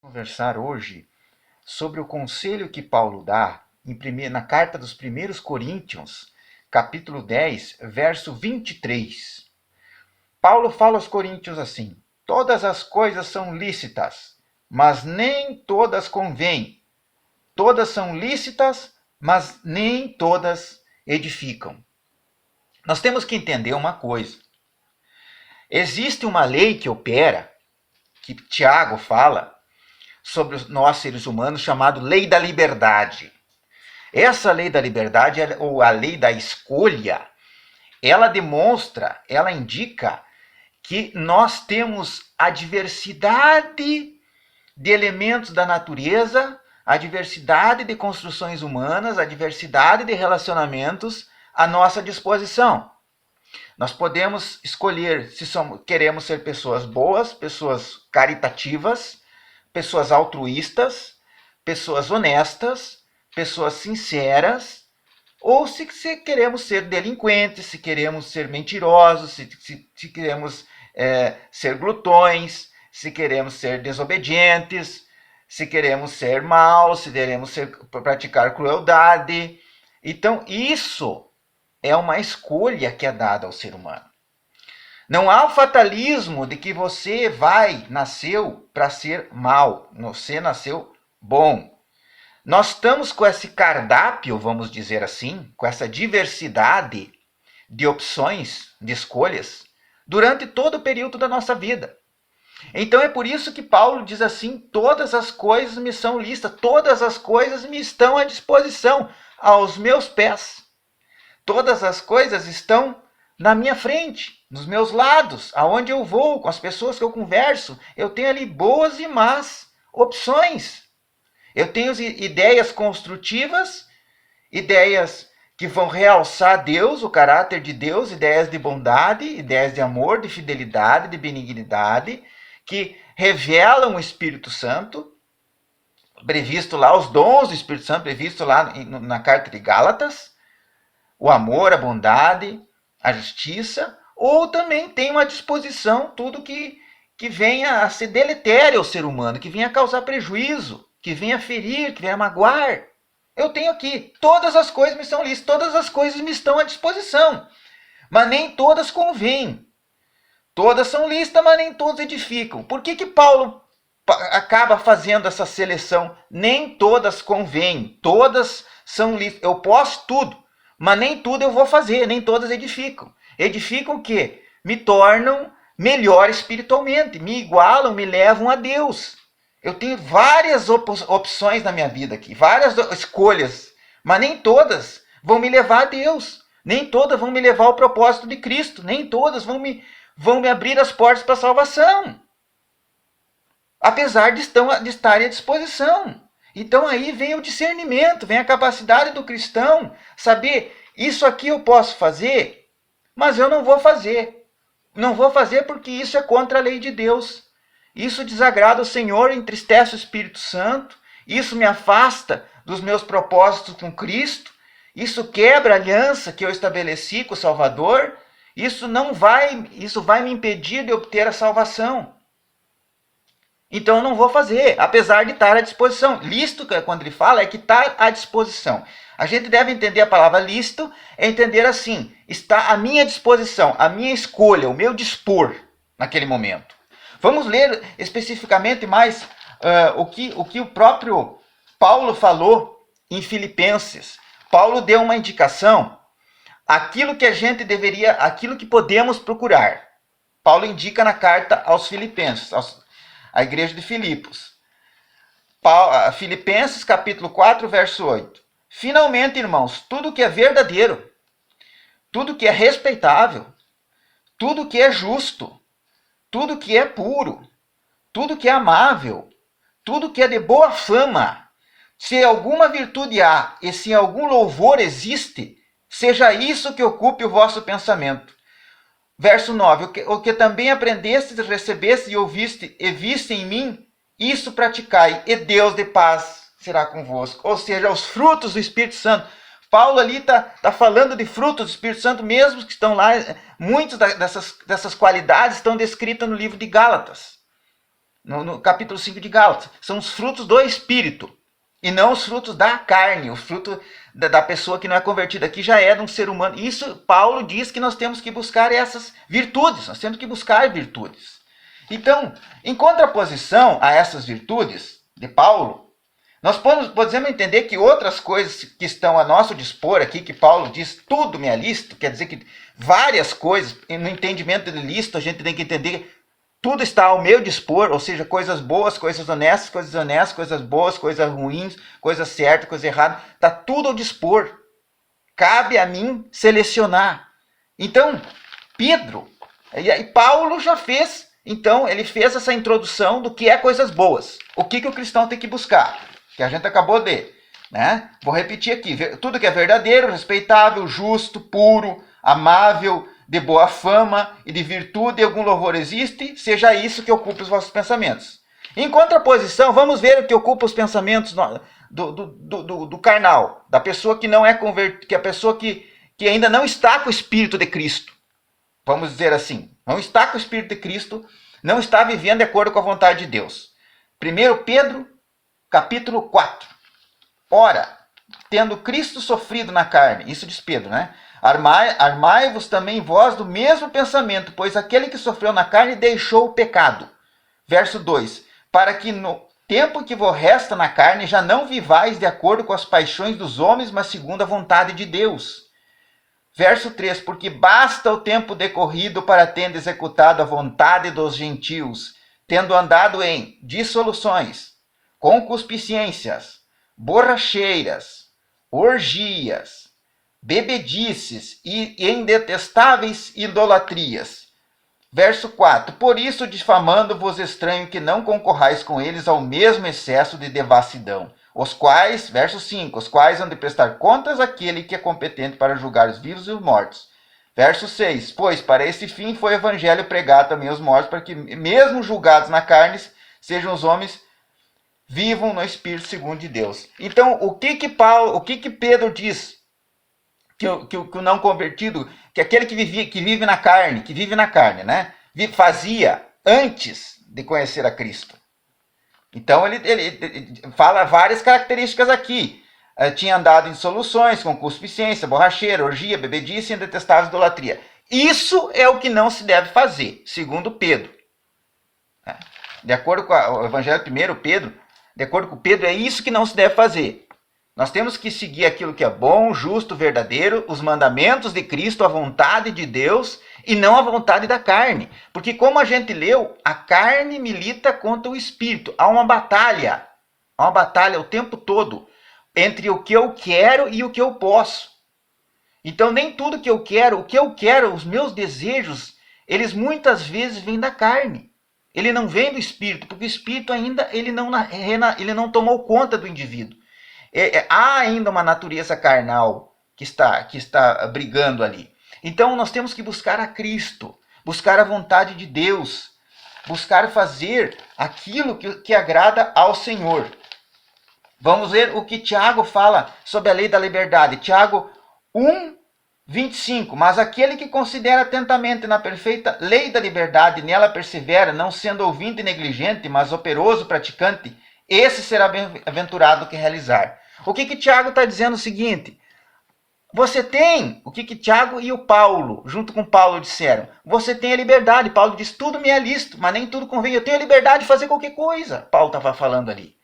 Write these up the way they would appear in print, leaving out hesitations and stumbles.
Conversar hoje sobre o conselho que Paulo dá na carta dos primeiros Coríntios, capítulo 10, verso 23. Paulo fala aos coríntios assim: todas as coisas são lícitas, mas nem todas convêm. Todas são lícitas, mas nem todas edificam. Nós temos que entender uma coisa. Existe uma lei que opera, que Tiago fala, sobre nós seres humanos, chamado lei da liberdade. Essa lei da liberdade, ou a lei da escolha, ela demonstra, ela indica que nós temos a diversidade de elementos da natureza, a diversidade de construções humanas, a diversidade de relacionamentos à nossa disposição. Nós podemos escolher se queremos ser pessoas boas, pessoas caritativas, pessoas altruístas, pessoas honestas, pessoas sinceras, ou se queremos ser delinquentes, se queremos ser mentirosos, se queremos ser glutões, se queremos ser desobedientes, se queremos ser maus, se queremos praticar crueldade. Então, isso é uma escolha que é dada ao ser humano. Não há o fatalismo de que você nasceu para ser mal, você nasceu bom. Nós estamos com esse cardápio, vamos dizer assim, com essa diversidade de opções, de escolhas, durante todo o período da nossa vida. Então é por isso que Paulo diz assim: todas as coisas me são lícitas, todas as coisas me estão à disposição, aos meus pés. Todas as coisas estão na minha frente, nos meus lados, aonde eu vou, com as pessoas que eu converso. Eu tenho ali boas e más opções. Eu tenho ideias construtivas, ideias que vão realçar Deus, o caráter de Deus, ideias de bondade, ideias de amor, de fidelidade, de benignidade, que revelam o Espírito Santo, previsto lá, os dons do Espírito Santo, previsto lá na carta de Gálatas, o amor, a bondade, a justiça, ou também tem uma disposição, tudo que venha a ser deletério ao ser humano, que venha a causar prejuízo, que venha a ferir, que venha a magoar. Eu tenho aqui, todas as coisas me são lícitas, todas as coisas me estão à disposição, mas nem todas convêm. Todas são lícitas, mas nem todas edificam. Por que Paulo acaba fazendo essa seleção? Nem todas convêm, todas são lícitas. Eu posso tudo, mas nem tudo eu vou fazer, nem todas edificam. Edificam o quê? Me tornam melhor espiritualmente, me igualam, me levam a Deus. Eu tenho várias opções na minha vida aqui, várias escolhas, mas nem todas vão me levar a Deus. Nem todas vão me levar ao propósito de Cristo. Nem todas vão me abrir as portas para a salvação. Apesar de estarem à disposição. Então aí vem o discernimento, vem a capacidade do cristão saber: isso aqui eu posso fazer, mas eu não vou fazer. Não vou fazer porque isso é contra a lei de Deus. Isso desagrada o Senhor, entristece o Espírito Santo. Isso me afasta dos meus propósitos com Cristo. Isso quebra a aliança que eu estabeleci com o Salvador. Isso vai me impedir de obter a salvação. Então eu não vou fazer, apesar de estar à disposição. Lícito, quando ele fala, é que está à disposição. A gente deve entender a palavra lícito, é entender assim: está à minha disposição, a minha escolha, o meu dispor naquele momento. Vamos ler especificamente mais o que o próprio Paulo falou em Filipenses. Paulo deu uma indicação, aquilo que a gente deveria, aquilo que podemos procurar. Paulo indica na carta aos Filipenses, à igreja de Filipos. Filipenses capítulo 4, verso 8. Finalmente, irmãos, tudo que é verdadeiro, tudo que é respeitável, tudo que é justo, tudo que é puro, tudo que é amável, tudo que é de boa fama, se alguma virtude há e se algum louvor existe, seja isso que ocupe o vosso pensamento. Verso 9. O que também aprendestes, recebeste e viste em mim, isso praticai, e Deus de paz será convosco. Ou seja, os frutos do Espírito Santo. Paulo ali está falando de frutos do Espírito Santo, mesmo que estão lá, muitas dessas qualidades estão descritas no livro de Gálatas. no capítulo 5 de Gálatas. São os frutos do Espírito e não os frutos da carne, o fruto da pessoa que não é convertida, que já é de um ser humano. Isso, Paulo diz que nós temos que buscar essas virtudes, nós temos que buscar virtudes. Então, em contraposição a essas virtudes de Paulo, nós podemos entender que outras coisas que estão a nosso dispor aqui, que Paulo diz, tudo me é lícito, quer dizer que várias coisas, no entendimento de lícito, a gente tem que entender, tudo está ao meu dispor, ou seja, coisas boas, coisas honestas, coisas boas, coisas ruins, coisas certas, coisas erradas, está tudo ao dispor. Cabe a mim selecionar. Então, Pedro, e Paulo já fez, então ele fez essa introdução do que é coisas boas. O que o cristão tem que buscar? Que a gente acabou de, né? Vou repetir aqui, tudo que é verdadeiro, respeitável, justo, puro, amável, de boa fama e de virtude e algum louvor existe, seja isso que ocupe os vossos pensamentos. Em contraposição, vamos ver o que ocupa os pensamentos do carnal, da pessoa que não é convertida, que é a pessoa que ainda não está com o Espírito de Cristo. Vamos dizer assim, não está com o Espírito de Cristo, não está vivendo de acordo com a vontade de Deus. 1 Pedro, capítulo 4. Ora, tendo Cristo sofrido na carne, isso diz Pedro, né? Armai-vos também vós do mesmo pensamento, pois aquele que sofreu na carne deixou o pecado. Verso 2. Para que no tempo que vos resta na carne já não vivais de acordo com as paixões dos homens, mas segundo a vontade de Deus. Verso 3. Porque basta o tempo decorrido para ter executado a vontade dos gentios, tendo andado em dissoluções, concupiscências, borracheiras, orgias, bebedices e em detestáveis idolatrias. Verso 4. Por isso, difamando-vos estranho que não concorrais com eles ao mesmo excesso de devassidão, os quais, verso 5, os quais hão de prestar contas àquele que é competente para julgar os vivos e os mortos. Verso 6. Pois para esse fim foi o evangelho pregado também aos mortos, para que, mesmo julgados na carne, sejam os homens vivam no Espírito segundo de Deus. Então, o que Pedro diz? Que o não convertido, que aquele que vive na carne, né? Fazia antes de conhecer a Cristo. Então, ele fala várias características aqui. Tinha andado em dissoluções, concupiscência, borracheira, orgia, bebedice e detestável idolatria. Isso é o que não se deve fazer, segundo Pedro. De acordo com o Evangelho 1 Pedro, de acordo com Pedro, é isso que não se deve fazer. Nós temos que seguir aquilo que é bom, justo, verdadeiro, os mandamentos de Cristo, a vontade de Deus e não a vontade da carne. Porque como a gente leu, a carne milita contra o Espírito. Há uma batalha o tempo todo entre o que eu quero e o que eu posso. Então nem tudo que eu quero, os meus desejos, eles muitas vezes vêm da carne. Ele não vem do Espírito, porque o Espírito ainda ele não tomou conta do indivíduo. Há ainda uma natureza carnal que está brigando ali. Então nós temos que buscar a Cristo, buscar a vontade de Deus, buscar fazer aquilo que agrada ao Senhor. Vamos ver o que Tiago fala sobre a lei da liberdade. Tiago 1, 25. Mas aquele que considera atentamente na perfeita lei da liberdade, nela persevera, não sendo ouvinte negligente, mas operoso praticante, esse será bem-aventurado que realizar. O que Tiago está dizendo é o seguinte: você tem, o que Tiago e o Paulo, junto com Paulo, disseram, você tem a liberdade. Paulo diz, tudo me é lícito, mas nem tudo convém. Eu tenho a liberdade de fazer qualquer coisa. Paulo estava falando ali.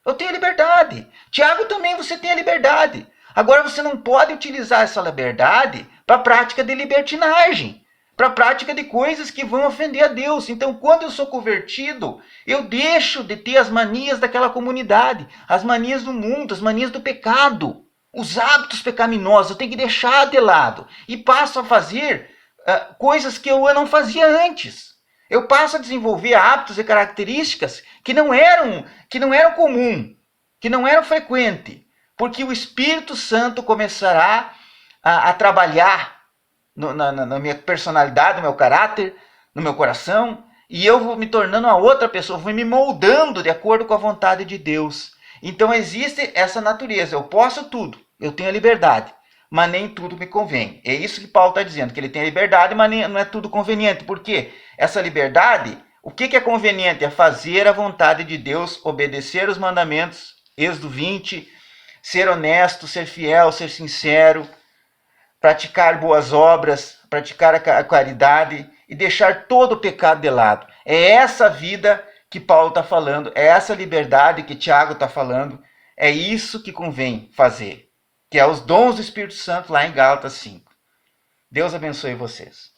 Eu tenho a liberdade. Tiago também, você tem a liberdade. Agora você não pode utilizar essa liberdade para a prática de libertinagem, para a prática de coisas que vão ofender a Deus. Então, quando eu sou convertido, eu deixo de ter as manias daquela comunidade, as manias do mundo, as manias do pecado, os hábitos pecaminosos, eu tenho que deixar de lado e passo a fazer coisas que eu não fazia antes. Eu passo a desenvolver hábitos e características que não eram comum, que não eram frequentes, porque o Espírito Santo começará a trabalhar na minha personalidade, no meu caráter, no meu coração, e eu vou me tornando uma outra pessoa, vou me moldando de acordo com a vontade de Deus. Então existe essa natureza, eu posso tudo, eu tenho a liberdade, mas nem tudo me convém. É isso que Paulo está dizendo, que ele tem a liberdade, mas não é tudo conveniente. Por quê? Essa liberdade, O que é conveniente? É fazer a vontade de Deus, obedecer os mandamentos, Êxodo 20, ser honesto, ser fiel, ser sincero, praticar boas obras, praticar a caridade e deixar todo o pecado de lado. É essa vida que Paulo está falando, é essa liberdade que Tiago está falando, é isso que convém fazer, que é os dons do Espírito Santo lá em Gálatas 5. Deus abençoe vocês.